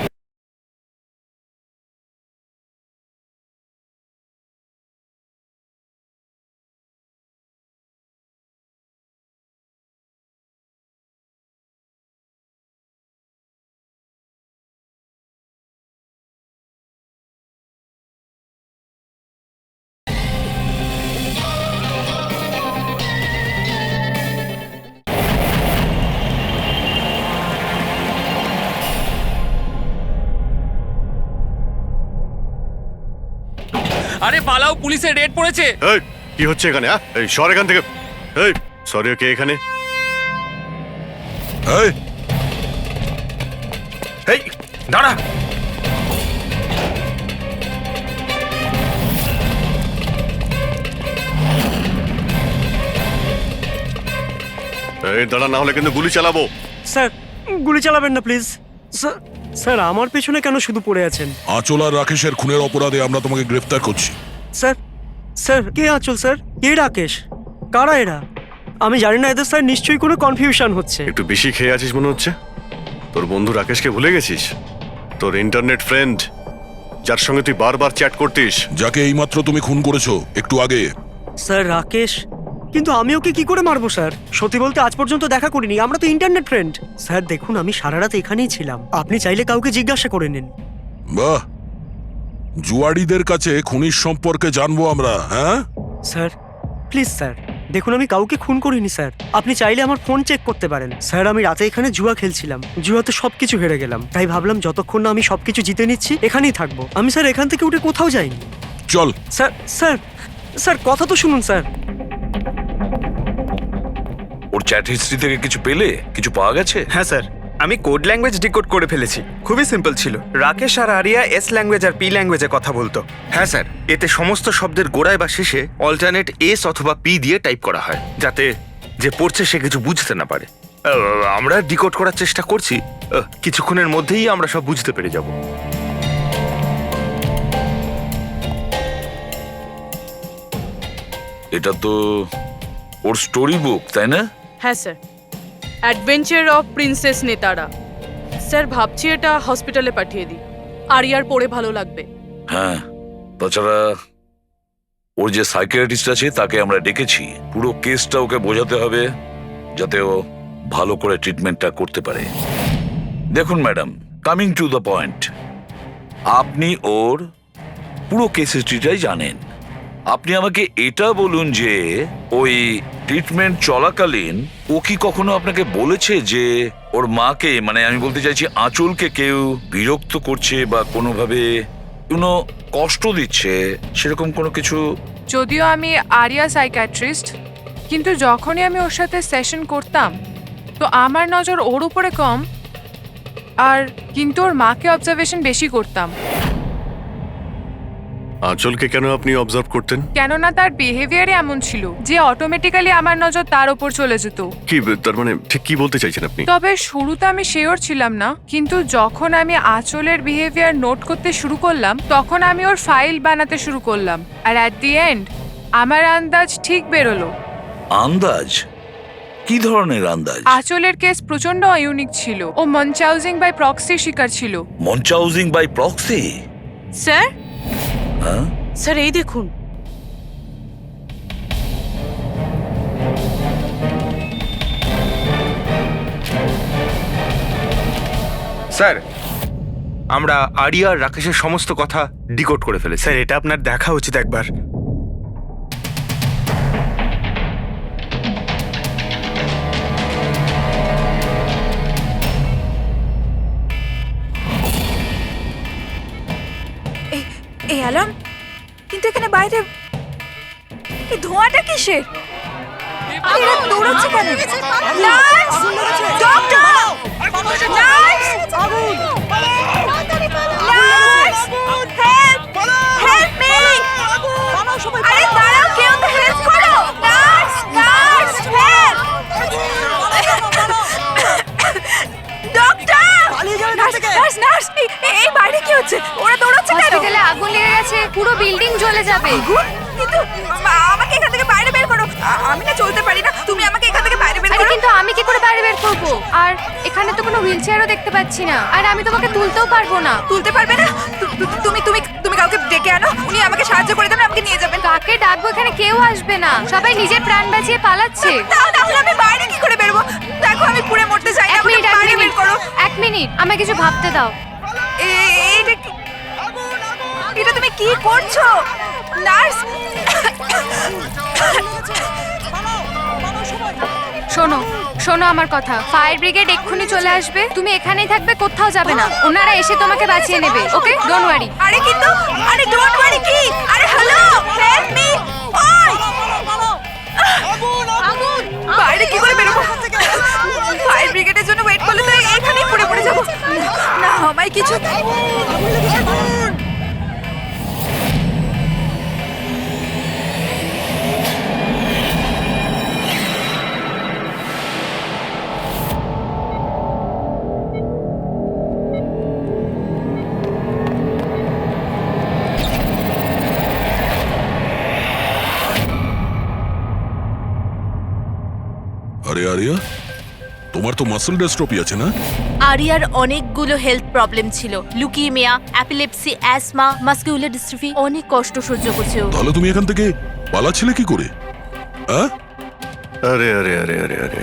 আরে পালাও, পুলিশের রেড পড়েছে। এই কি হচ্ছে এখানে? এই সর এখান থেকে। এই সরি, কে এখানে? এই এই দাঁড়া। এই দাঁড়া, না হলে কিন্তু গুলি চালাবো। স্যার গুলি চালাবেন না প্লিজ। স্যার আমার পেছনে কেন শুধু পড়ে আছেন? আঁচল আর রাকেশের খুনের অপরাধে আমরা তোমাকে গ্রেফতার করছি। স্যার স্যার কে আঁচল স্যার? কে রাকেশ? কারা এরা? আমি জানি না এদের, স্যার নিশ্চয়ই কোনো কনফিউশন হচ্ছে। একটু বেশি খেয়ে আছিস মনে হচ্ছে। তোর বন্ধু রাকেশকে ভুলে গেছিস? তোর ইন্টারনেট ফ্রেন্ড, যার সঙ্গে তুই বারবার চ্যাট করতিস। যাকে এইমাত্র তুমি খুন করেছো একটু আগে। স্যার রাকেশ? কিন্তু আমি ওকে কি করে মারবো স্যার? সত্যি বলতে আজ পর্যন্ত দেখা করিনি, আমরা তো ইন্টারনেট ফ্রেন্ড। স্যার দেখুন, আমি সারা রাত এখানেই ছিলাম, আপনি চাইলে কাউকে জিজ্ঞাসা করে নিন। বাহ, জুয়াড়িদের কাছে খুনির সম্পর্কে জানবো আমরা। হ্যাঁ স্যার প্লিজ স্যার, দেখুন আমি কাউকে খুন করিনি স্যার, আপনি চাইলে আমার ফোন চেক করতে পারেন। স্যার আমি রাতে এখানে জুয়া খেলছিলাম, জুয়াতে সবকিছু হেরে গেলাম, তাই ভাবলাম যতক্ষণ না আমি সবকিছু জিতে নিচ্ছি এখানেই থাকবো। আমি স্যার এখান থেকে উঠে কোথাও যাইনি। চল। স্যার স্যার স্যার কথা তো শুনুন স্যার। ওর চ্যাট হিস্ট্রি থেকে কিছু পেলে? কিছু পাওয়া গেছে? হ্যাঁ স্যার, আমি কোড ল্যাঙ্গুয়েজ ডিকোড করে ফেলেছি। খুবই সিম্পল ছিল। রাকেশ আর আরিয়া এস ল্যাঙ্গুয়েজ আর পি ল্যাঙ্গুয়েজে কথা বলতো। হ্যাঁ স্যার, এতে সমস্ত শব্দের গোড়ায় বা শেষে অল্টারনেট এস অথবা পি দিয়ে টাইপ করা হয়, যাতে যে পড়ছে সে কিছু বুঝতে না পারে। আমরা ডিকোড করার চেষ্টা করছি, কিছুক্ষণের মধ্যেই আমরা সব বুঝতে পেরে যাব। এটা তো ওর স্টোরি বুক, তাই না? হ্যাঁ স্যার, অ্যাডভেঞ্চার অফ প্রিন্সেস নেতারা। স্যার ভাবছি এটা হসপিটালে পাঠিয়ে দিই, আরিয়ার পড়ে ভালো লাগবে। হ্যাঁ, তাছাড়া ওর যে সাইকিয়াট্রিস্ট আছে তাকে আমরা ডেকেছি। পুরো কেসটা ওকে বোঝাতে হবে, যাতে ও ভালো করে ট্রিটমেন্টটা করতে পারে। দেখুন madam, coming to the point, আপনি ওর পুরো কেস হিস্ট্রিটাই জানেন। আপনি আমাকে এটা বলুন যে ওই ট্রিটমেন্ট চলাকালীন ও কি কখনো আপনাকে বলেছে যে ওর মাকে, মানে আমি বলতে চাইছি আঁচলকে, কেউ বিরক্ত করছে বা কোনোভাবে কোনো কষ্ট দিচ্ছে, সেরকম কোনো কিছু? যদিও আমি আরিয়া সাইকিয়াট্রিস্ট, কিন্তু যখনই আমি ওর সাথে সেশন করতাম তো আমার নজর ওর উপরে কম, আর কিন্তু ওর মাকে অবজারভেশন বেশি করতাম। আঁচলকে কেন আপনি অবজার্ভ করতেন? কেননা তার বিহেভিয়ারই এমন ছিল যে অটোমেটিক্যালি আমার নজর তার উপর চলে যেত। কি তার মানে, ঠিক কি বলতে চাইছেন আপনি? তবে শুরুতে আমি শিওর ছিলাম না, কিন্তু যখন আমি আঁচলের বিহেভিয়ার নোট করতে শুরু করলাম তখন আমি ওর ফাইল বানাতে শুরু করলাম, আর অ্যাট দি এন্ড আমার আন্দাজ ঠিক বেরোলো। আন্দাজ? কি ধরনের আন্দাজ? আঁচলের কেস প্রচন্ড ইউনিক ছিল। ও মনচাউজিং বাই প্রক্সি শিকার ছিল। মনচাউজিং বাই প্রক্সি? স্যার হ্যাঁ স্যার, এই দেখুন। স্যার, আমরা আরিয়া আর রাকেশের সমস্ত কথা ডিকোড করে ফেলেছি। স্যার এটা আপনার দেখা উচিত একবার। এই অ্যালার্ম, কিন্তু এখানে বাইরে এই ধোঁয়াটা কিসের? এরা দৌড়াচ্ছে কেন? Nurse! Doctor! Nurse! Nurse! Help! Help me! আরে দাঁড়াও, কেউ তো হেল্প করো! Nurse! Nurse! Help! Doctor! Nurse! Nurse! এই বাইরে কি হচ্ছে? ওরা দৌড়াচ্ছে কেন? হসপিটালে আগুন লেগে গেছে, পুরো বিল্ডিং জ্বলে যাবে। আগুন? কিন্তু আমাকে এখান থেকে বাইরে বের করো। আমি না চলতে পারি না, তুমি আমাকে এখান থেকে বাইরে বের আরে করো। কিন্তু আমি কি করে বাইরে বের করব? আর এখানে তো কোনো হুইল চেয়ারও দেখতে পাচ্ছি না, আর আমি তোমাকে তুলতেও পারবো না। তুলতে পারবে না? তুমি তুমি তুমি কাউকে ডেকে আনো, উনি আমাকে সাহায্য করে দেবেন, আমাকে নিয়ে যাবেন। কাকে ডাকবো? এখানে কেউ আসবে না, সবাই নিজের প্রাণ বাঁচিয়ে পালাচ্ছে। তাহলে আমি বাইরে কি করে বেরোবো? দেখো আমি পুড়ে মরতে চাই না, আমাকে বাইরে বের করো। এক মিনিট, আমাকে কিছু ভাবতে দাও। এটা তুমি কি করছো নার্স? শোনো শোনো আমার কথা, ফায়ার ব্রিগেড এক্ষুনি চলে আসবে, তুমি এখানেই থাকবে, কোথাও যাবে না, ওনারা এসে তোমাকে বাঁচিয়ে নেবে। ওকে, ডোন্ট ওয়ারি। আরে কিন্তু, আরে ডোন্ট ওয়ারি কি? আরে হ্যালো, আরে আরিয়া, তোমার তো মাসল ডিস্ট্রফি আছে না? আরিয়ার অনেকগুলো হেলথ প্রবলেম ছিল, লুকিমিয়া, অ্যাপিলেপসি, অ্যাসমা, মাসকুলার ডিস্ট্রফি, অনেক কষ্ট সহ্য করছে ও। তাহলে তুমি এখান থেকে পালাচ্ছিলে কি করে? আরে আরে আরে আরে আরে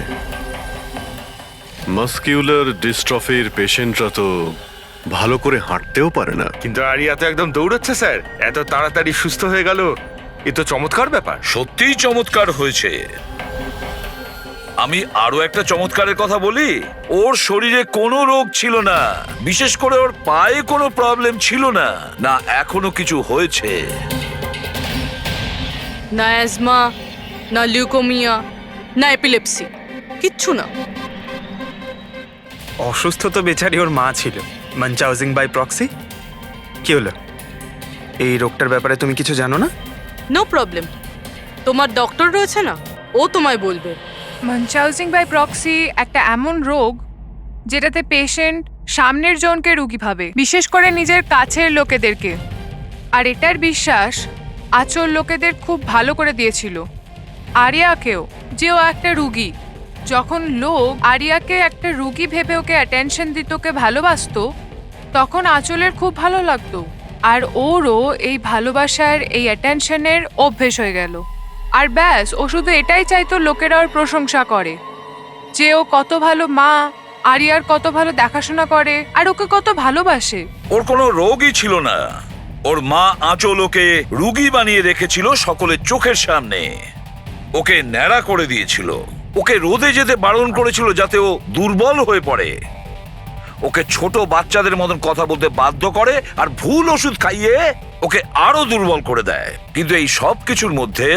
মাসকিউলার ডিস্ট্রফির পেশেন্টরা তো ভালো করে হাঁটতেও পারে না। কিন্তু আরিয়া তো একদম দৌড়চ্ছে স্যার, এত তাড়াতাড়ি সুস্থ হয়ে গেল, এ তো চমৎকার ব্যাপার। সত্যিই চমৎকার হয়েছে। আমি আরো একটা চমৎকারের কথা বলি, ওর শরীরে কোনো রোগ ছিল না, বিশেষ করে ওর পায়ে কোনো প্রবলেম ছিল না, না এখনো কিছু হয়েছে। না অ্যাজমা, না লিউকোমিয়া, না এপিলেপসি, কিচ্ছু না। অসুস্থ তো বেচারি ওর মা ছিল, মানচাউজিং বাই প্রক্সি। কি হলো, এই রোগটার ব্যাপারে তুমি কিছু জানো না? নো প্রবলেম, তোমার ডক্টর রয়েছে না, ও তোমায় বলবে। মানচাউজিং বাই প্রক্সি একটা এমন রোগ যেটাতে পেশেন্ট সামনের জনকে রোগী ভাবে, বিশেষ করে নিজের কাছের লোকেদেরকে। আর এটার বিশ্বাস আচল লোকেদের খুব ভালো করে দিয়েছিল আরিয়াকেও, যে ও একটা রুগী। যখন লোক আরিয়াকে একটা রুগী ভেবে ওকে অ্যাটেনশন দিত, ওকে ভালোবাসতো, তখন আচলের খুব ভালো লাগতো। আর ওরও এই ভালোবাসার, এই অ্যাটেনশনের অভ্যেস হয়ে গেল। আর ব্যাস, ও শুধু এটাই চাইতো লোকেরা ওর প্রশংসা করে, যে ও কত ভালো মা, আরিয়ার কত ভালো দেখাশোনা করে, আর ওকে কত ভালোবাসে। ওর কোনো রোগই ছিল না, ওর মা আঁচল ওকে রুগী বানিয়ে রেখেছিল সকলের চোখের সামনে। ওকে ন্যাড়া করে দিয়েছিল, ওকে রোদে যেতে বারণ করেছিল যাতে ও দুর্বল হয়ে পড়ে, ওকে ছোট বাচ্চাদের মতন কথা বলতে বাধ্য করে, আর ভুল ওষুধ খাইয়ে ওকে আরো দুর্বল করে দেয়। কিন্তু এই সব কিছুর মধ্যে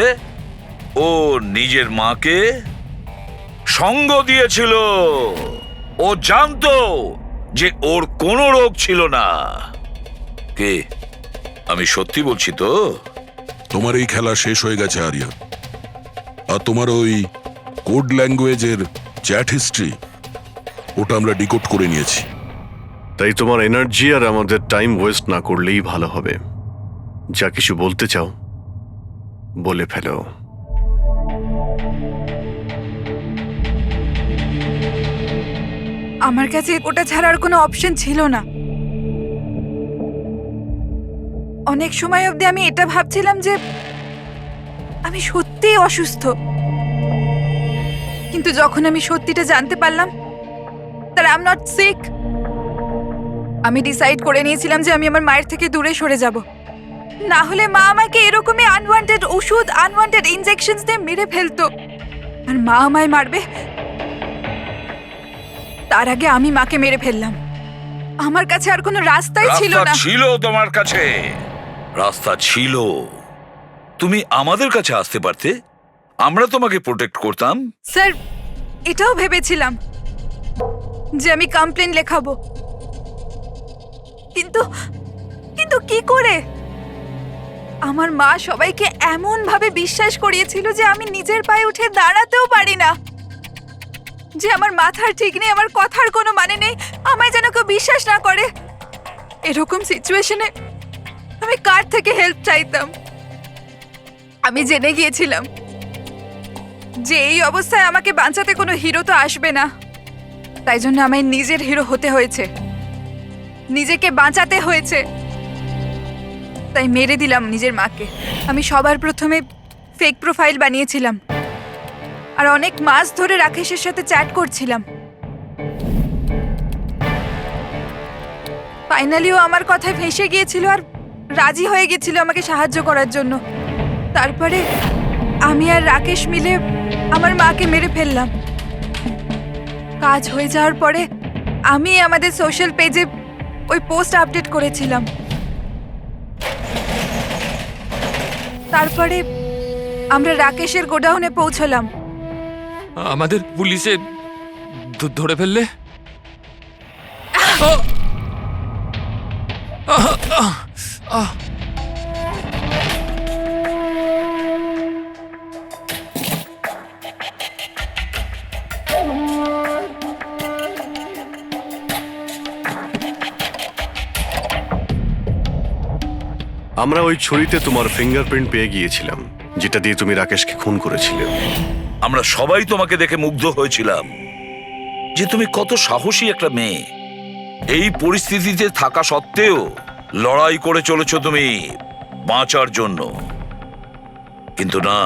ও নিজের মাকে সঙ্গ দিয়েছিল। ও জানতো যে ওর কোনো রোগ ছিল না। কে, আমি সত্যি বলছি তো? তোমার এই খেলা শেষ হয়ে গেছে আরিয়া। আর তোমার ওই কোড ল্যাঙ্গুয়েজের চ্যাট হিস্ট্রি, ওটা আমরা ডিকোড করে নিয়েছি। তাই তোমার এনার্জি আর আমাদের টাইম ওয়েস্ট না করলেই ভালো হবে। যা কিছু বলতে চাও বলে ফেলো। আমার কাছে ওটা ছাড়ার কোনো অপশন ছিল না। অনেক সময় অবধি আমি এটা ভাবছিলাম যে আমি সত্যিই অসুস্থ, কিন্তু যখন আমি সত্যিটা জানতে পারলাম that I'm not sick, আমি ডিসাইড করে নিয়েছিলাম যে আমি আমার মায়ের থেকে দূরে সরে যাব। না হলে মা আমাকে এরকমই আনওয়ান্টেড ওষুধ, আনওয়ান্টেড ইনজেকশনস দিয়ে মেরে ফেলতো। আর মা আমায় মারবে তার আগে আমি মাকে মেরে ফেললাম। আমার কাছে আর কোনো রাস্তাই ছিল না। রাস্তা ছিল তোমার কাছে, রাস্তা ছিল। তুমি আমাদের কাছে আসতে পারতে, আমরা তোমাকে প্রোটেক্ট করতাম। স্যার, এটাও ভেবেছিলাম যে আমি কমপ্লেন লেখাবো, কিন্তু কিন্তু কি করে? আমার মা সবাইকে এমন ভাবে বিশ্বাস করিয়েছিল যে আমি নিজের পায়ে উঠে দাঁড়াতেও পারি না, যে আমার মাথার ঠিক নেই, আমার কথার কোনো মানে নেই, আমায় যেন কেউ বিশ্বাস না করে। এরকম সিচুয়েশনে আমি কার থেকে হেল্প চাইতাম? আমি জেনে গিয়েছিলাম যে এই অবস্থায় আমাকে বাঁচাতে কোনো হিরো তো আসবে না, তাই জন্য আমায় নিজের হিরো হতে হয়েছে, নিজেকে বাঁচাতে হয়েছে। তাই মেরে দিলাম নিজের মাকে। আমি সবার প্রথমে ফেক প্রোফাইল বানিয়েছিলাম, আর অনেক মাস ধরে রাকেশের সাথে চ্যাট করছিলাম। ফাইনালিও আমার কথায় ফেঁসে গিয়েছিল আর রাজি হয়ে গেছিল আমাকে সাহায্য করার জন্য। তারপরে আমি আর রাকেশ মিলে আমার মাকে মেরে ফেললাম। কাজ হয়ে যাওয়ার পরে আমি আমাদের সোশ্যাল পেজে ওই পোস্ট আপডেট করেছিলাম। তারপরে আমরা রাকেশের গোডাউনে পৌঁছলাম। আমাদের পুলিশে ধরে ফেললে? আমরা ওই ছুরিতে তোমার ফিঙ্গারপ্রিন্ট পেয়ে গিয়েছিলাম, যেটা দিয়ে তুমি রাকেশকে খুন করেছিলে। আমরা সবাই তোমাকে দেখে মুগ্ধ হয়েছিলাম যে তুমি কত সাহসী একটা মেয়ে। এই পরিস্থিতিতে থাকা সত্ত্বেও লড়াই করে চলেছো তুমি বাঁচার জন্য। কিন্তু না,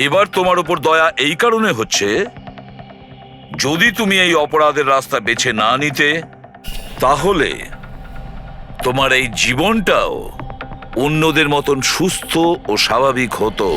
এবার তোমার উপর দয়া এই কারণে হচ্ছে, যদি তুমি এই অপরাধের রাস্তা বেছে না নিতে, তাহলে তোমার এই জীবনটাও অন্যদের মতন সুস্থ ও স্বাভাবিক হতো।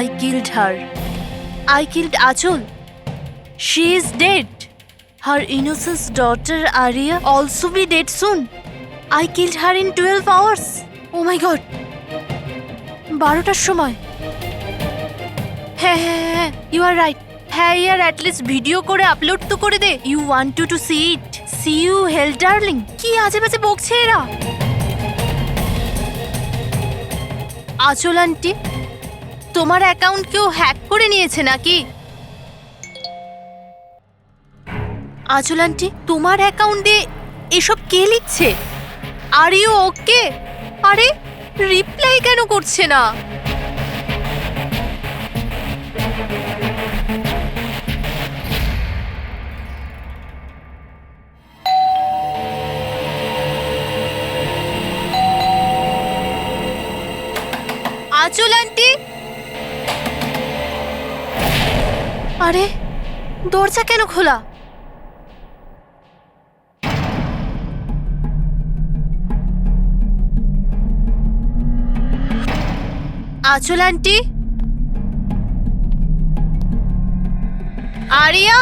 I killed her. I killed Achol. She is dead. Her innocent daughter Arya also be dead soon. I killed her in 12 hours. Oh my god. 12টার সময়। হ্যাঁ, you are right. হ্যাঁ ইয়ার অ্যাটলিস্ট ভিডিও করে আপলোড তো করে দে। You want to see it. See you hell darling. কি আজে বাজে বকছে এরা। আচল আন্টি, তোমার অ্যাকাউন্ট কেউ হ্যাক করে নিয়েছে নাকি? আচল আন্টি, তোমার অ্যাকাউন্টে এসব কে লিখছে? Are you okay? আরে রিপ্লাই কেন করছে না? আচল আন্টি, আরে দরজা কেন খোলা? আচল আন্টি, আরিয়া,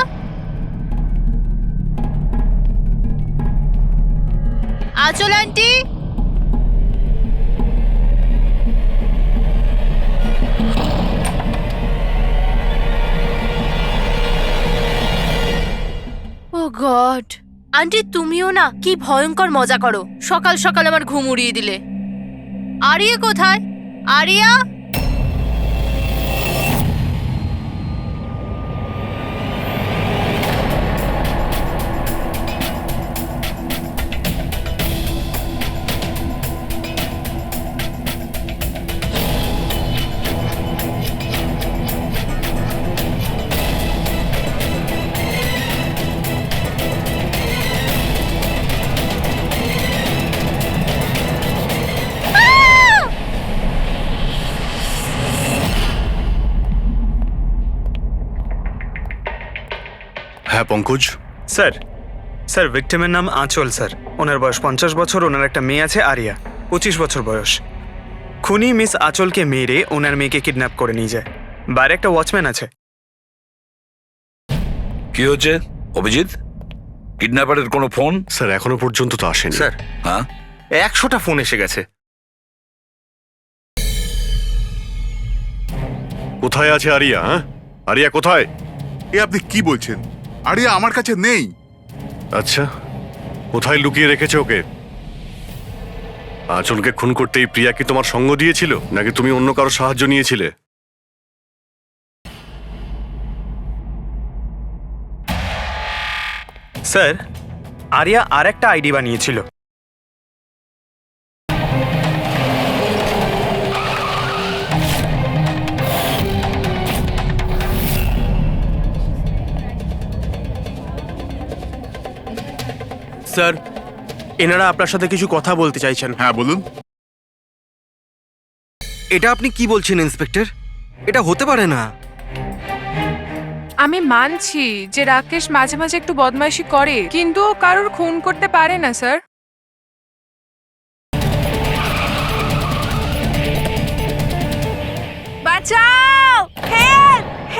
আচল আন্টি, ও গড, আন্টি তুমিও না কি ভয়ঙ্কর মজা করো। সকাল সকাল আমার ঘুম উড়িয়ে দিলে। আরিয়া কোথায়? আরিয়া, হ্যাঁ পঙ্কজ। স্যার ভিক্টিমের নাম আঁচল স্যার। ওনার বয়স 50 বছর। ওনার একটা মেয়ে আছে আরিয়া, 25 বছর বয়স। খুনি মিস আঁচলকে মেরে ওনার মেয়েকে কিডন্যাপ করে নিয়ে যায়। বাইরে একটা ওয়াচম্যান আছে। কি হচ্ছে অভিজিৎ? কিডন্যাপারের কোনো ফোন? স্যার এখনো পর্যন্ত তো আসেনি। স্যার, হ্যাঁ, 100টা ফোন এসে গেছে। কোথায় আছে আরিয়া? হ্যাঁ, আরিয়া কোথায়? এ আপনি কি বলছেন? আরিয়া আমার কাছে নেই। আচ্ছা, কোথায় লুকিয়ে রেখেছে ওকে? আঁচলকে খুন করতেই প্রিয়া কি তোমার সঙ্গ দিয়েছিল, নাকি তুমি অন্য কারো সাহায্য নিয়েছিলে? স্যার, আরিয়া আর একটা আইডি বানিয়েছিল। স্যার, এনারা আপনার সাথে কিছু কথা বলতে চাইছেন। হ্যাঁ বলুন। এটা আপনি কি বলছেন ইন্সপেক্টর? এটা হতে পারে না। আমি মানছি যে রাকেশ মাঝে মাঝে একটু বদমাইশি করে, কিন্তু ও কারোর খুন করতে পারে না স্যার। বাঁচাও!